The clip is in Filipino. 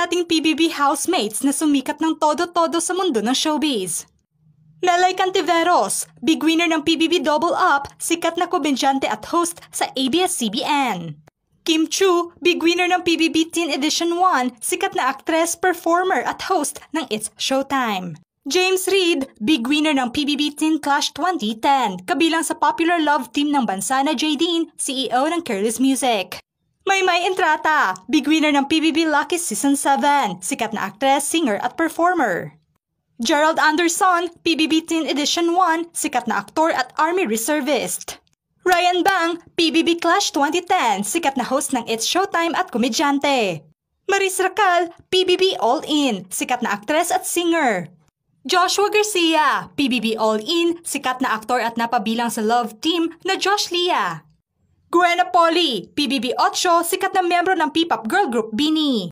dating PBB housemates na sumikat ng todo-todo sa mundo ng showbiz. Lelay Cantiveros, big winner ng PBB Double Up, sikat na komedyante at host sa ABS-CBN. Kim Chiu, big winner ng PBB Teen Edition 1, sikat na actress, performer at host ng It's Showtime. James Reid, big winner ng PBB Teen Clash 2010, kabilang sa popular love team ng bansa na Jadine, CEO ng Careless Music. Maymay Entrata, big winner ng PBB Lucky Season 7, sikat na actress, singer at performer. Gerald Anderson, PBB Teen Edition 1, sikat na aktor at Army Reservist. Ryan Bang, PBB Clash 2010, sikat na host ng It's Showtime at komedyante. Maris Racal, PBB All In, sikat na actress at singer. Joshua Garcia, PBB All In, sikat na aktor at napabilang sa love team na Josh Lia. Gwen Apoli, PBB 8, sikat na miyembro ng P-pop girl group BINI.